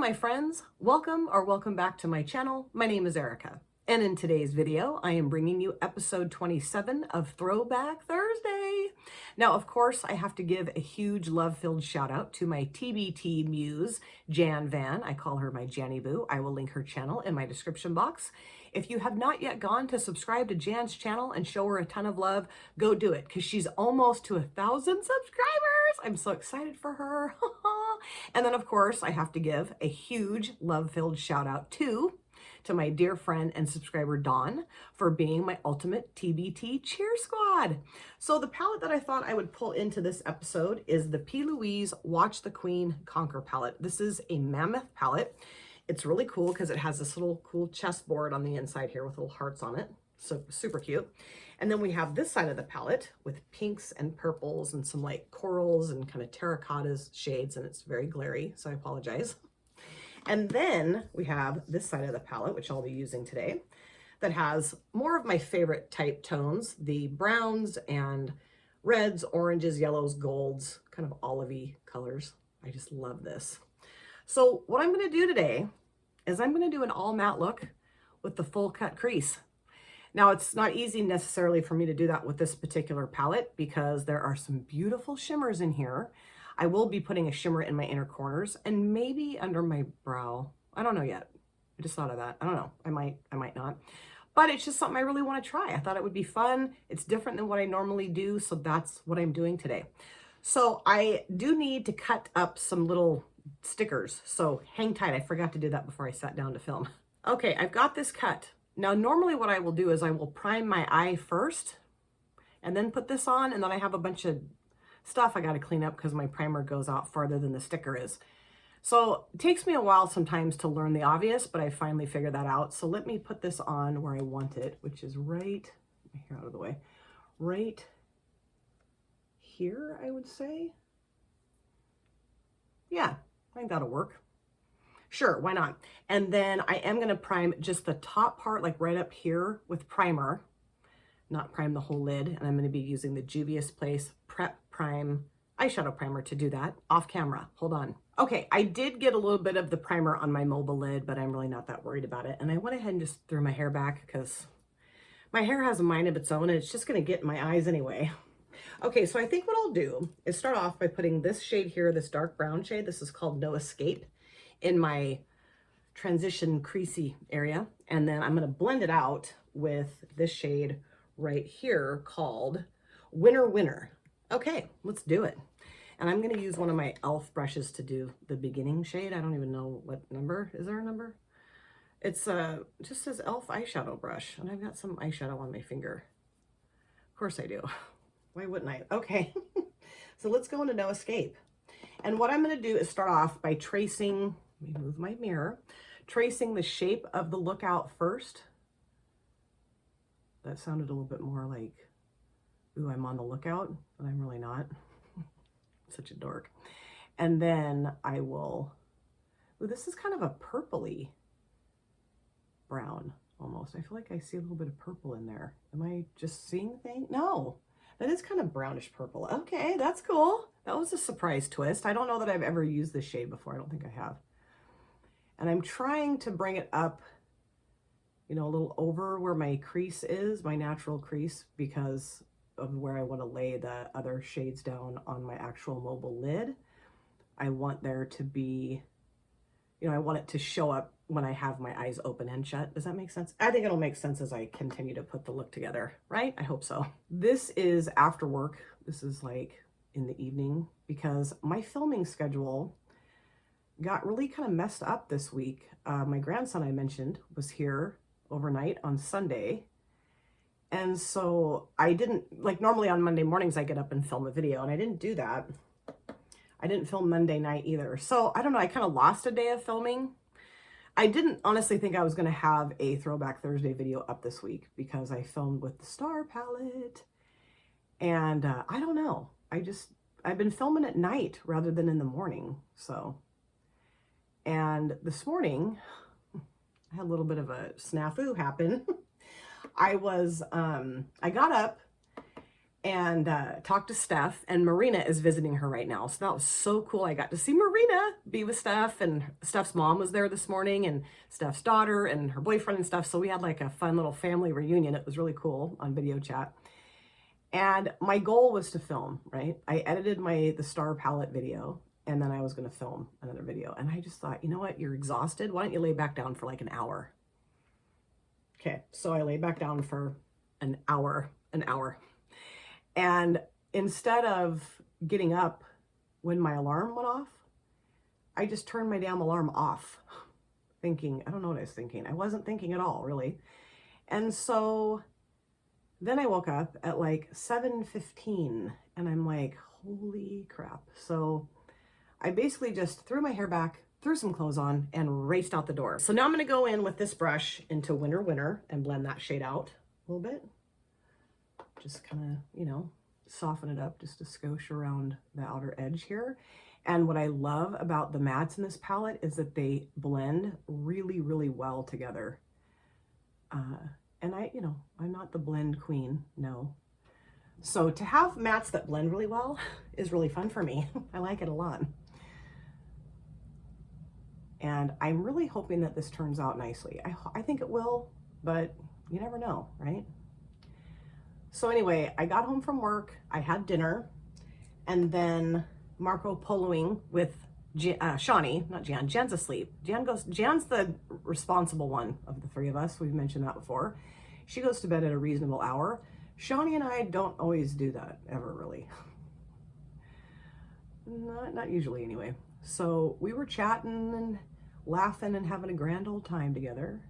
my friends, welcome back to my channel. My name is Erica, and in today's video I am bringing you episode 27 of Throwback Thursday. Now of course I have to give a huge love-filled shout out to my TBT muse, Jan Van. I call her my Janny Boo. I will link her channel in my description box. If you have not yet gone to subscribe to Jan's channel and show her a ton of love, go do it, because she's almost to 1,000 subscribers. I'm so excited for her. And then of course I have to give a huge love-filled shout out to my dear friend and subscriber Dawn for being my ultimate TBT cheer squad. So the palette that I thought I would pull into this episode is the P. Louise Watch the Queen Conquer palette. This is a mammoth palette. It's really cool because it has this little cool chessboard on the inside here with little hearts on it. So super cute. And then we have this side of the palette with pinks and purples and some like corals and kind of terracottas shades, and it's very glary, so I apologize. And then we have this side of the palette, which I'll be using today, that has more of my favorite type tones, the browns and reds, oranges, yellows, golds, kind of olivey colors. I just love this. So what I'm going to do today is I'm going to do an all matte look with the full cut crease. Now it's not easy necessarily for me to do that with this particular palette because there are some beautiful shimmers in here. I will be putting a shimmer in my inner corners and maybe under my brow. I don't know yet. I just thought of that. I don't know. I might not. But it's just something I really want to try. I thought it would be fun. It's different than what I normally do, so that's what I'm doing today. So I do need to cut up some little stickers, so hang tight. I forgot to do that before I sat down to film. Okay, I've got this cut. Now normally what I will do is I will prime my eye first and then put this on, and then I have a bunch of stuff I got to clean up because my primer goes out farther than the sticker is. So it takes me a while sometimes to learn the obvious, but I finally figured that out. So let me put this on where I want it, which is right here, out of the way, right here, I would say. Yeah, I think that'll work. Sure, why not? And then I am going to prime just the top part, like right up here with primer, not prime the whole lid. And I'm going to be using the Juvia's Place Prep Prime eyeshadow primer to do that off camera. Hold on. Okay, I did get a little bit of the primer on my mobile lid, but I'm really not that worried about it. And I went ahead and just threw my hair back because my hair has a mind of its own and it's just going to get in my eyes anyway. Okay, so I think what I'll do is start off by putting this shade here, this dark brown shade. This is called No Escape, in my transition creasy area. And then I'm going to blend it out with this shade right here called Winner Winner. Okay, let's do it. And I'm going to use one of my e.l.f. brushes to do the beginning shade. I don't even know what number. Is there a number? It's just says e.l.f. eyeshadow brush, and I've got some eyeshadow on my finger. Of course I do. Why wouldn't I? Okay, so let's go into No Escape. And what I'm going to do is start off by tracing, let me move my mirror, tracing the shape of the lookout first. That sounded a little bit more like, ooh, I'm on the lookout, but I'm really not. Such a dork. And then I will, ooh, this is kind of a purpley brown almost. I feel like I see a little bit of purple in there. Am I just seeing things? No, that is kind of brownish purple. Okay, that's cool. That was a surprise twist. I don't know that I've ever used this shade before. I don't think I have. And I'm trying to bring it up, you know, a little over where my crease is, my natural crease, because of where I want to lay the other shades down on my actual mobile lid. I want there to be, you know, I want it to show up when I have my eyes open and shut. Does that make sense? I think it'll make sense as I continue to put the look together, right? I hope so. This is after work. This is like in the evening because my filming schedule got really kind of messed up this week. My grandson, I mentioned, was here overnight on Sunday. And so I didn't, like normally on Monday mornings, I get up and film a video, and I didn't do that. I didn't film Monday night either. So I don't know, I kind of lost a day of filming. I didn't honestly think I was going to have a Throwback Thursday video up this week because I filmed with the Star palette. And I don't know, I've been filming at night rather than in the morning. So, and this morning, I had a little bit of a snafu happen. I got up and talked to Steph, and Marina is visiting her right now. So that was so cool. I got to see Marina be with Steph, and Steph's mom was there this morning, and Steph's daughter and her boyfriend and stuff. So we had like a fun little family reunion. It was really cool on video chat. And my goal was to film, right? I edited the star palette video, and then I was going to film another video. And I just thought, you know what? You're exhausted. Why don't you lay back down for like an hour? Okay, so I lay back down for an hour. And instead of getting up when my alarm went off, I just turned my damn alarm off, thinking, I don't know what I was thinking. I wasn't thinking at all, really. And so then I woke up at like 7:15, and I'm like, holy crap. So I basically just threw my hair back, threw some clothes on, and raced out the door. So now I'm going to go in with this brush into Winter and blend that shade out a little bit. Just kind of, you know, soften it up just to skosh around the outer edge here. And what I love about the mattes in this palette is that they blend really, really well together. And I'm not the blend queen, no. So to have mattes that blend really well is really fun for me. I like it a lot. And I'm really hoping that this turns out nicely. I think it will, but you never know, right? So anyway, I got home from work, I had dinner, and then Marco Poloing with Shawnee, not Jan. Jan's asleep. Jan's the responsible one of the three of us. We've mentioned that before. She goes to bed at a reasonable hour. Shawnee and I don't always do that, ever really. Not usually anyway. So we were chatting and laughing and having a grand old time together.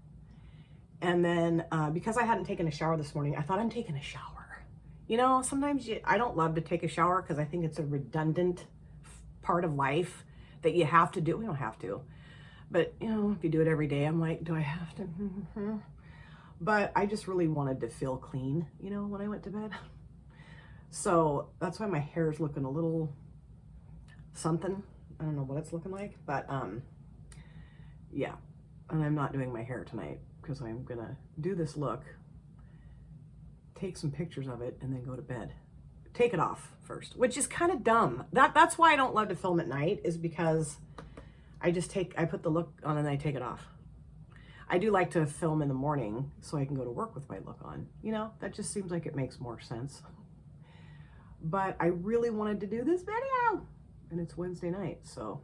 And then because I hadn't taken a shower this morning, I thought I'm taking a shower. You know, sometimes I don't love to take a shower because I think it's a redundant part of life that you have to do. We don't have to. But, you know, if you do it every day, I'm like, do I have to? But I just really wanted to feel clean, you know, when I went to bed. So that's why my hair is looking a little something. I don't know what it's looking like, but yeah. And I'm not doing my hair tonight because I'm gonna do this look, take some pictures of it, and then go to bed. Take it off first, which is kind of dumb. That's why I don't love to film at night, is because I put the look on and I take it off. I do like to film in the morning so I can go to work with my look on. You know, that just seems like it makes more sense. But I really wanted to do this video, and it's Wednesday night, so.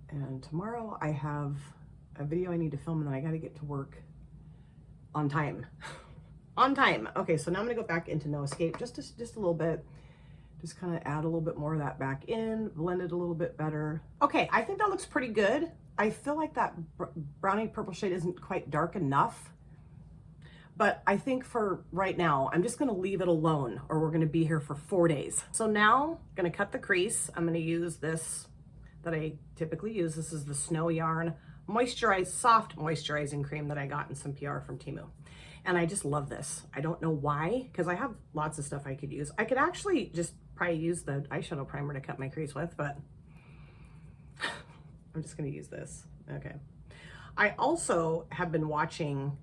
And tomorrow I have a video I need to film, and then I got to get to work on time. On time. Okay, so now I'm gonna go back into No Escape just a little bit. Just kind of add a little bit more of that back in, blend it a little bit better. Okay, I think that looks pretty good. I feel like that brownie purple shade isn't quite dark enough, but I think for right now, I'm just gonna leave it alone, or we're gonna be here for 4 days. So now I'm gonna cut the crease. I'm gonna use this that I typically use. This is the Snow Yarn soft moisturizing cream that I got in some PR from Temu. And I just love this. I don't know why, because I have lots of stuff I could use. I could actually just probably use the eyeshadow primer to cut my crease with, but I'm just gonna use this. Okay. I also have been watching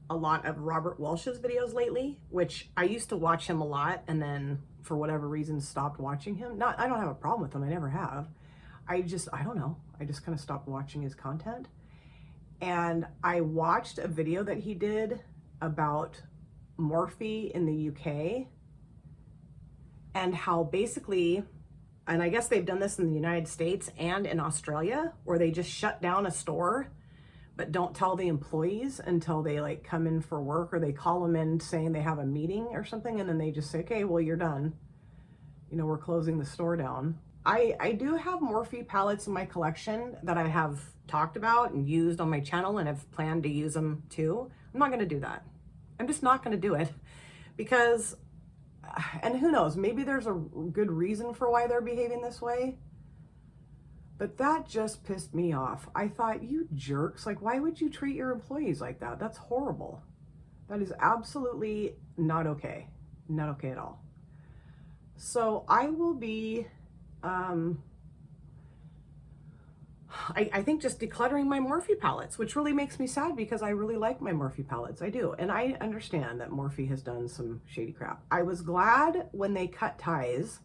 a lot of Robert Welch's videos lately, which I used to watch him a lot, and then for whatever reason stopped watching him. I don't have a problem with him, I never have. I don't know. I just kind of stopped watching his content. And I watched a video that he did about Morphe in the UK, and how basically, and I guess they've done this in the United States and in Australia, where they just shut down a store but don't tell the employees until they like come in for work, or they call them in saying they have a meeting or something, and then they just say, okay, well, you're done. You know, we're closing the store down. I do have Morphe palettes in my collection that I have talked about and used on my channel, and have planned to use them too. I'm not going to do that. I'm just not going to do it because, and who knows, maybe there's a good reason for why they're behaving this way, but that just pissed me off. I thought, you jerks, like, why would you treat your employees like that? That's horrible. That is absolutely not okay. Not okay at all. So I will be, I think just decluttering my Morphe palettes, which really makes me sad because I really like my Morphe palettes. I do. And I understand that Morphe has done some shady crap. I was glad when they cut ties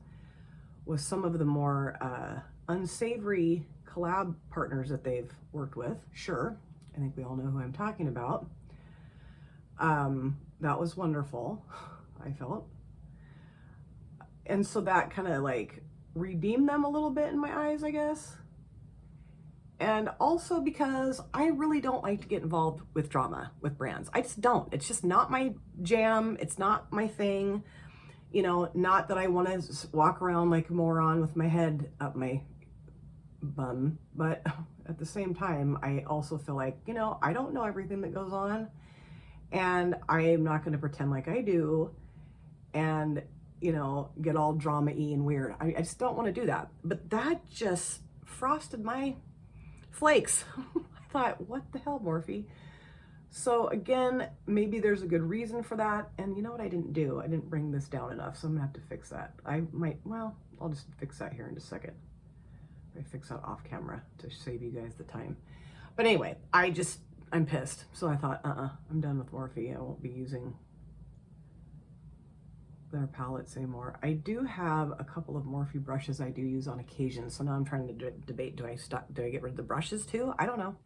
with some of the more unsavory collab partners that they've worked with. Sure, I think we all know who I'm talking about. That was wonderful, I felt. And so that kind of like redeemed them a little bit in my eyes, I guess. And also because I really don't like to get involved with drama with brands. I just don't. It's just not my jam. It's not my thing. You know, not that I want to walk around like a moron with my head up my bum, but at the same time, I also feel like, you know, I don't know everything that goes on, and I am not going to pretend like I do and, you know, get all drama-y and weird. I just don't want to do that. But that just frosted my flakes. I thought, what the hell, Morphe? So again, maybe there's a good reason for that. And you know what I didn't do? I didn't bring this down enough, so I'm gonna have to fix that. I might, well, I'll just fix that here in just a second. I fix that off camera to save you guys the time. But anyway, I'm pissed. So I thought, I'm done with Morphe. I won't be using their palettes anymore. I do have a couple of Morphe brushes I do use on occasion. So now I'm trying to debate, do I get rid of the brushes too? I don't know.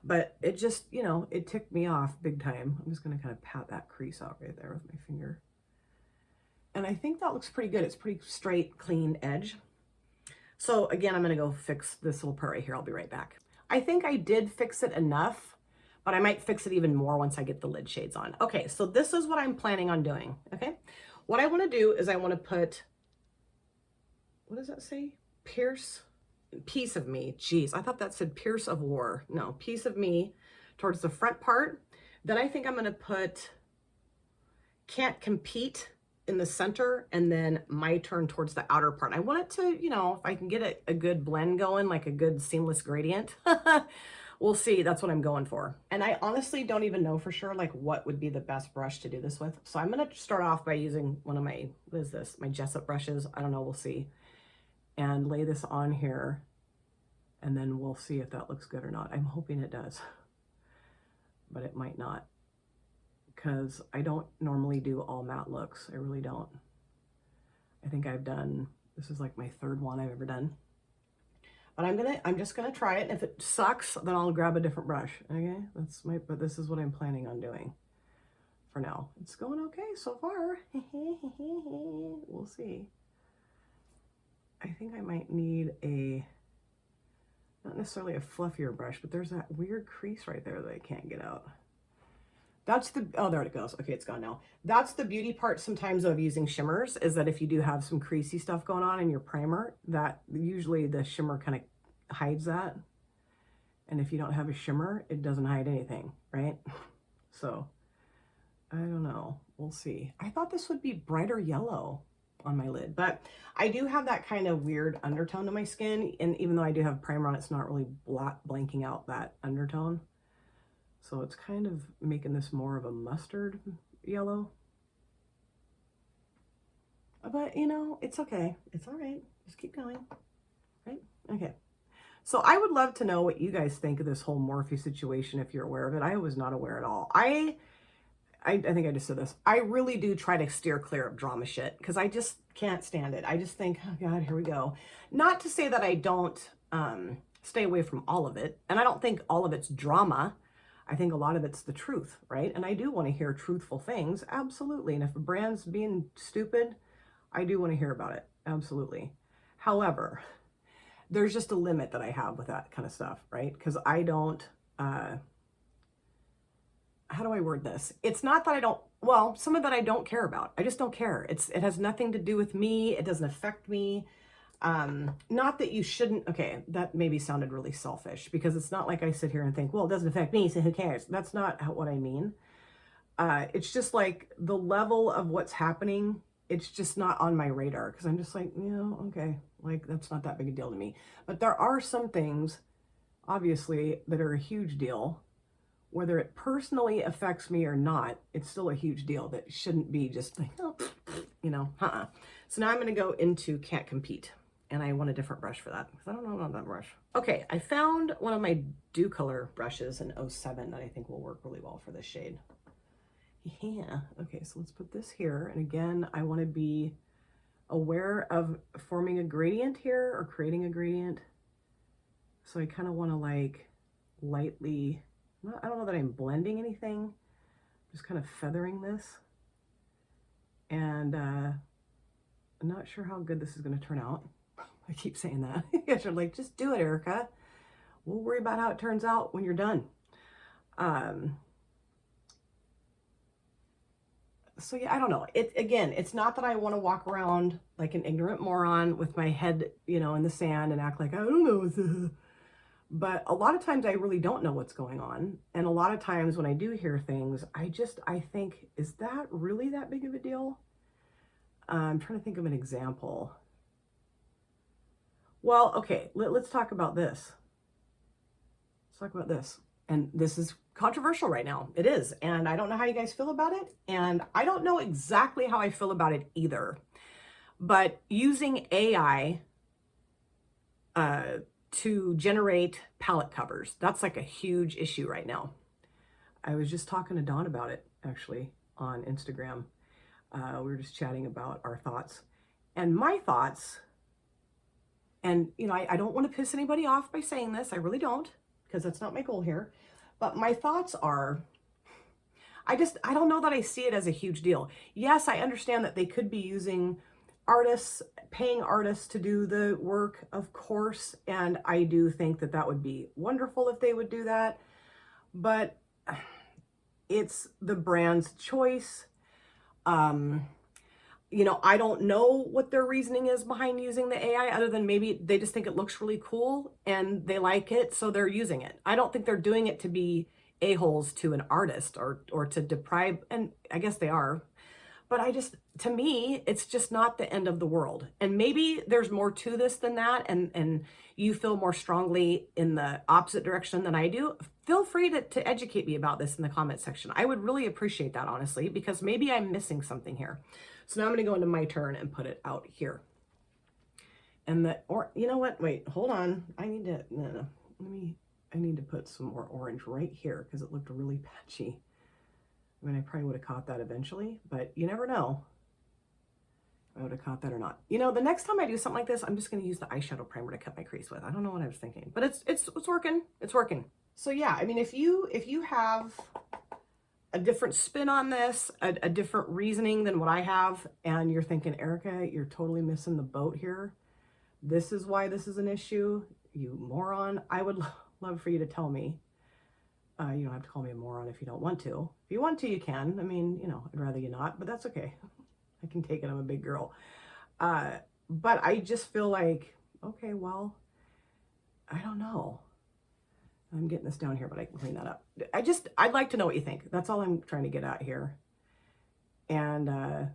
But it just, you know, it ticked me off big time. I'm just going to kind of pat that crease out right there with my finger. And I think that looks pretty good. It's pretty straight, clean edge. So again, I'm going to go fix this little part right here. I'll be right back. I think I did fix it enough, but I might fix it even more once I get the lid shades on. Okay, so this is what I'm planning on doing, okay? What I want to do is I want to put, what does that say? Piece of me. Jeez, I thought that said Pierce of War. No, piece of me towards the front part. Then I think I'm going to put Can't Compete in the center, and then My Turn towards the outer part. I want it to, you know, if I can get a good blend going, like a good seamless gradient. We'll see. That's what I'm going for. And I honestly don't even know for sure, like, what would be the best brush to do this with. So I'm going to start off by using one of my, what is this? My Jessup brushes. I don't know. We'll see. And lay this on here, and then we'll see if that looks good or not. I'm hoping it does, but it might not, because I don't normally do all matte looks. I really don't. I think I've done, this is like my third one I've ever done. But I'm just gonna try it. And if it sucks, then I'll grab a different brush. Okay, but this is what I'm planning on doing for now. It's going okay so far. We'll see. I think I might need not necessarily a fluffier brush, but there's that weird crease right there that I can't get out. That's oh, there it goes. Okay, it's gone now. That's the beauty part sometimes of using shimmers, is that if you do have some creasy stuff going on in your primer, that usually the shimmer kind of hides that. And if you don't have a shimmer, it doesn't hide anything, right? So, I don't know. We'll see. I thought this would be brighter yellow on my lid, but I do have that kind of weird undertone to my skin, and even though I do have primer on, it's not really blanking out that undertone. So it's kind of making this more of a mustard yellow. But, you know, it's okay. It's all right. Just keep going. Right? Okay. So I would love to know what you guys think of this whole Morphe situation, if you're aware of it. I was not aware at all. I think I just said this. I really do try to steer clear of drama shit, because I just can't stand it. I just think, oh God, here we go. Not to say that I don't stay away from all of it. And I don't think all of it's drama. I think a lot of it's the truth, right? And I do want to hear truthful things, absolutely. And if a brand's being stupid, I do want to hear about it, absolutely. However, there's just a limit that I have with that kind of stuff, right? Because I don't, how do I word this? It's not that I don't, well, some of that I don't care about. I just don't care. It has nothing to do with me. It doesn't affect me. Not that you shouldn't, okay, that maybe sounded really selfish, because it's not like I sit here and think, well, it doesn't affect me, so who cares? That's not what I mean. It's just like the level of what's happening, it's just not on my radar, because I'm just like, you know, okay, like that's not that big a deal to me. But there are some things, obviously, that are a huge deal. Whether it personally affects me or not, it's still a huge deal that shouldn't be just like, oh, you know, So now I'm going to go into Can't Compete. And I want a different brush for that because I don't know about that brush. Okay, I found one of my Dew Color brushes in 07 that I think will work really well for this shade. Yeah, okay, so let's put this here. And again, I want to be aware of forming a gradient here or creating a gradient. So I kind of want to like lightly, I don't know that I'm blending anything, just kind of feathering this. And I'm not sure how good this is going to turn out. I keep saying that. You guys are like, just do it, Erica. We'll worry about how it turns out when you're done. So yeah, I don't know. Again, it's not that I want to walk around like an ignorant moron with my head, you know, in the sand and act like I don't know. But a lot of times I really don't know what's going on. And a lot of times when I do hear things, I think, is that really that big of a deal? I'm trying to think of an example. Well, okay, let's talk about this. Let's talk about this. And this is controversial right now. It is. And I don't know how you guys feel about it. And I don't know exactly how I feel about it either. But using AI to generate palette covers, that's like a huge issue right now. I was just talking to Dawn about it, actually, on Instagram. We were just chatting about our thoughts. And my thoughts, and you know, I don't want to piss anybody off by saying this. I really don't, because that's not my goal here. But my thoughts are, I don't know that I see it as a huge deal. Yes, I understand that they could be using artists, paying artists to do the work, of course. And I do think that that would be wonderful if they would do that. But it's the brand's choice. You know, I don't know what their reasoning is behind using the AI, other than maybe they just think it looks really cool and they like it, so they're using it. I don't think they're doing it to be a-holes to an artist or to deprive, and I guess they are. But to me, it's just not the end of the world. And maybe there's more to this than that, and you feel more strongly in the opposite direction than I do. Feel free to educate me about this in the comment section. I would really appreciate that, honestly, because maybe I'm missing something here. So now I'm going to go into my turn and put it out here. And you know what? Wait, hold on. I need to put some more orange right here because it looked really patchy. I mean, I probably would have caught that eventually, but you never know if I would have caught that or not. You know, the next time I do something like this, I'm just going to use the eyeshadow primer to cut my crease with. I don't know what I was thinking, but it's working. It's working. So yeah, I mean, if you have a different spin on this, a different reasoning than what I have, and you're thinking, Erica, you're totally missing the boat here. This is why this is an issue, you moron. I would love for you to tell me. You don't have to call me a moron if you don't want to. If you want to, you can. I mean, you know, I'd rather you not, but that's okay. I can take it. I'm a big girl. But I just feel like, okay, well, I don't know. I'm getting this down here, but I can clean that up. I'd like to know what you think. That's all I'm trying to get at here. And I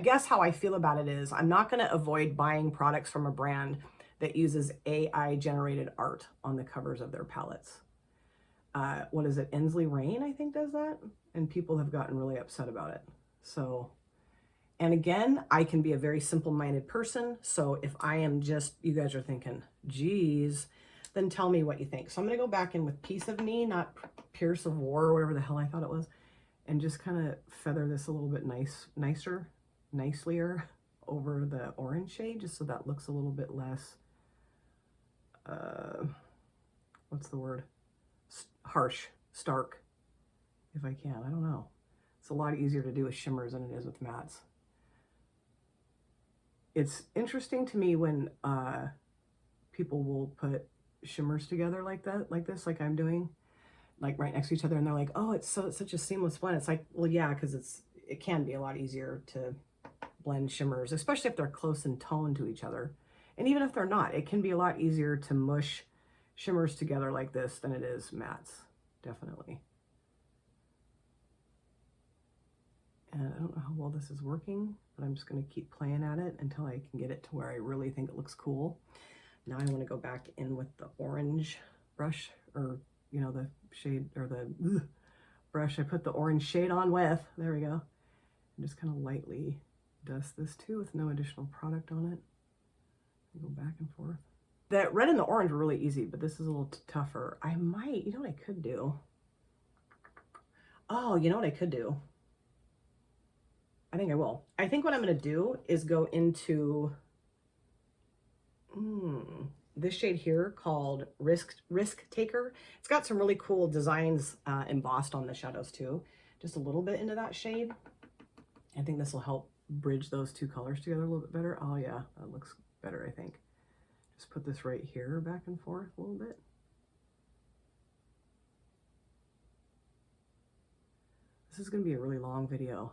guess how I feel about it is I'm not going to avoid buying products from a brand that uses AI generated art on the covers of their palettes. What is it? Ensley Rain, I think, does that. And people have gotten really upset about it. So, and again, I can be a very simple-minded person. So if I am just, you guys are thinking, geez, then tell me what you think. So I'm going to go back in with Piece of Me, not Pierce of War, or whatever the hell I thought it was, and just kind of feather this a little bit nicelier over the orange shade, just so that looks a little bit less, what's the word? Harsh, stark, if I can. I don't know. It's a lot easier to do with shimmers than it is with mattes. It's interesting to me when people will put shimmers together like that, like this, like I'm doing, like right next to each other, and they're like, oh, it's such a seamless blend. It's like, well, yeah, because it can be a lot easier to blend shimmers, especially if they're close in tone to each other. And even if they're not, it can be a lot easier to mush shimmers together like this than it is mattes, definitely. And I don't know how well this is working, but I'm just going to keep playing at it until I can get it to where I really think it looks cool. Now I want to go back in with the orange brush, or, you know, the shade, or the brush I put the orange shade on with. There we go. And just kind of lightly dust this too with no additional product on it. Go back and forth. That red and the orange were really easy, but this is a little tougher. I might, you know what I could do? Oh, you know what I could do? I think I will. I think what I'm going to do is go into this shade here called Risk Taker. It's got some really cool designs embossed on the shadows too. Just a little bit into that shade. I think this will help bridge those two colors together a little bit better. Oh yeah, that looks better, I think. Just put this right here back and forth a little bit. This is going to be a really long video.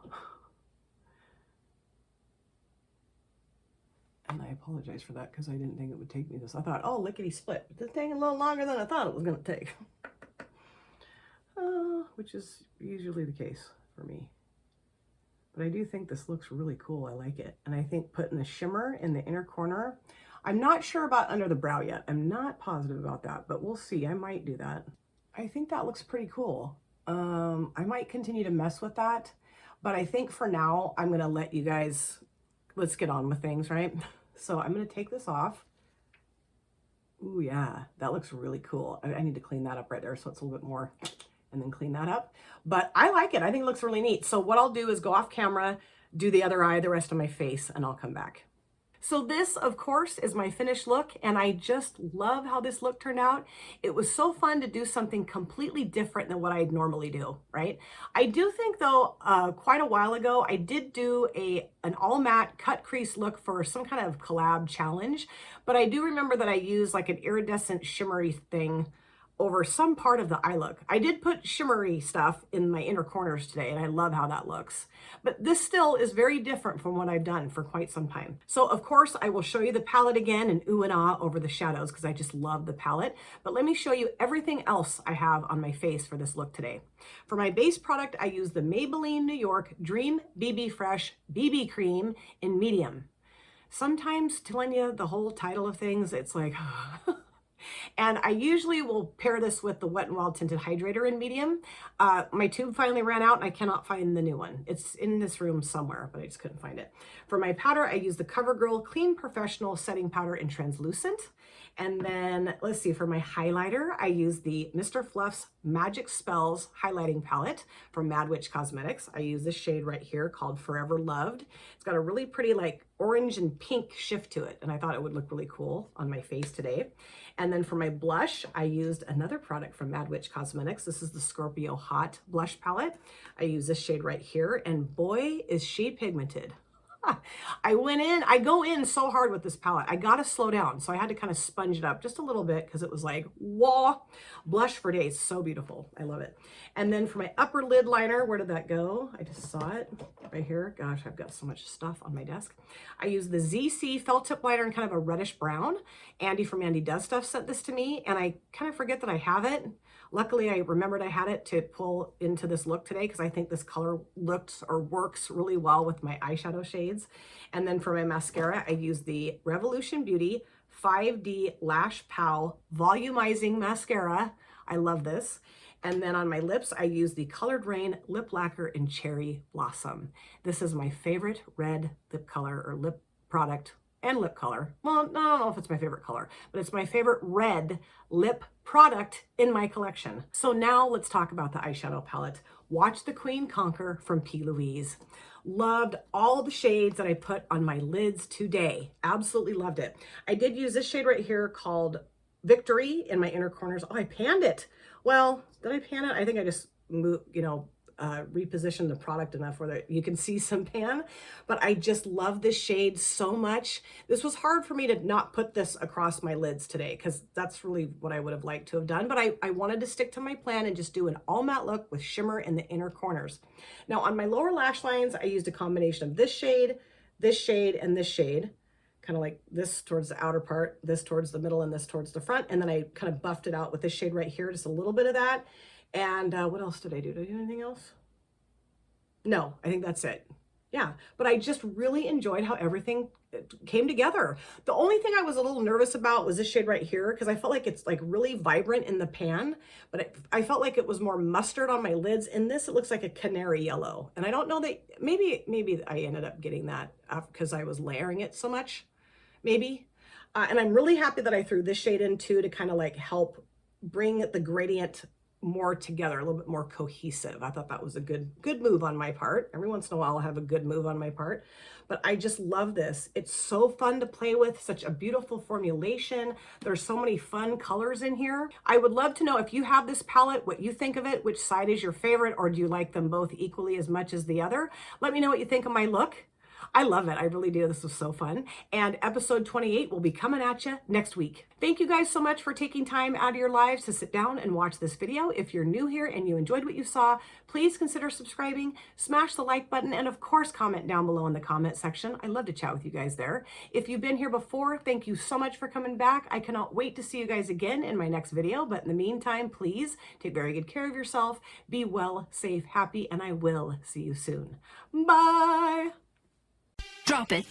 And I apologize for that because I didn't think it would take me this. I thought, oh, lickety split. But it's taking a little longer than I thought it was going to take. Which is usually the case for me. But I do think this looks really cool. I like it. And I think putting the shimmer in the inner corner, I'm not sure about under the brow yet. I'm not positive about that, but we'll see. I might do that. I think that looks pretty cool. I might continue to mess with that, but I think for now, I'm going to let you guys, let's get on with things, right? So I'm going to take this off. Ooh, yeah, that looks really cool. I need to clean that up right there so it's a little bit more, and then clean that up. But I like it. I think it looks really neat. So what I'll do is go off camera, do the other eye, the rest of my face, and I'll come back. So this, of course, is my finished look, and I just love how this look turned out. It was so fun to do something completely different than what I'd normally do, right? I do think, though, quite a while ago, I did do an all-matte cut crease look for some kind of collab challenge, but I do remember that I used like an iridescent shimmery thing over some part of the eye look. I did put shimmery stuff in my inner corners today, and I love how that looks. But this still is very different from what I've done for quite some time. So of course, I will show you the palette again and ooh and ah over the shadows because I just love the palette. But let me show you everything else I have on my face for this look today. For my base product, I use the Maybelline New York Dream BB Fresh BB Cream in medium. Sometimes telling you the whole title of things, it's like... And I usually will pair this with the Wet n Wild Tinted Hydrator in medium. My tube finally ran out and I cannot find the new one. It's in this room somewhere, but I just couldn't find it. For my powder, I use the CoverGirl Clean Professional Setting Powder in Translucent. And then, let's see, for my highlighter, I use the Mr. Fluff's Magic Spells Highlighting Palette from Mad Witch Cosmetics. I use this shade right here called Forever Loved. It's got a really pretty like orange and pink shift to it, and I thought it would look really cool on my face today. And then for my blush, I used another product from Mad Witch Cosmetics. This is the Scorpio Hot Blush Palette. I use this shade right here, and boy, is she pigmented. I go in so hard with this palette. I got to slow down. So I had to kind of sponge it up just a little bit because it was like, whoa, blush for days. So beautiful. I love it. And then for my upper lid liner, where did that go? I just saw it right here. Gosh, I've got so much stuff on my desk. I use the ZC felt tip liner in kind of a reddish brown. Andy from Andy Does Stuff sent this to me, and I kind of forget that I have it. Luckily, I remembered I had it to pull into this look today because I think this color looks or works really well with my eyeshadow shades. And then for my mascara, I use the Revolution Beauty 5D Lash Pow Volumizing Mascara. I love this. And then on my lips, I use the Colored Rain Lip Lacquer in Cherry Blossom. This is my favorite red lip color or lip product and lip color. Well, I don't know if it's my favorite color, but it's my favorite red lip product in my collection. So now let's talk about the eyeshadow palette. Watch the Queen Conquer from P. Louise. Loved all the shades that I put on my lids today. Absolutely loved it. I did use this shade right here called Victory in my inner corners. Oh, I panned it. Well, did I pan it? I think I just moved, reposition the product enough where you can see some pan, but I just love this shade so much. This was hard for me to not put this across my lids today because that's really what I would have liked to have done, but I wanted to stick to my plan and just do an all matte look with shimmer in the inner corners. Now on my lower lash lines, I used a combination of this shade, and this shade, kind of like this towards the outer part, this towards the middle, and this towards the front, and then I kind of buffed it out with this shade right here, just a little bit of that. And what else did I do? Did I do anything else? No, I think that's it. Yeah, but I just really enjoyed how everything came together. The only thing I was a little nervous about was this shade right here, because I felt like it's like really vibrant in the pan, but I felt like it was more mustard on my lids. In this, it looks like a canary yellow. And I don't know that, maybe I ended up getting that because I was layering it so much, maybe. And I'm really happy that I threw this shade in too, to kind of like help bring the gradient more together, a little bit more cohesive. I thought that was a good move on my part. Every once in a while I'll have a good move on my part, but I just love this. It's so fun to play with, such a beautiful formulation. There's so many fun colors in here. I would love to know if you have this palette, what you think of it, which side is your favorite, or do you like them both equally as much as the other? Let me know what you think of my look. I love it. I really do. This was so fun. And episode 28 will be coming at you next week. Thank you guys so much for taking time out of your lives to sit down and watch this video. If you're new here and you enjoyed what you saw, please consider subscribing, smash the like button, and of course, comment down below in the comment section. I love to chat with you guys there. If you've been here before, thank you so much for coming back. I cannot wait to see you guys again in my next video. But in the meantime, please take very good care of yourself. Be well, safe, happy, and I will see you soon. Bye. Drop it.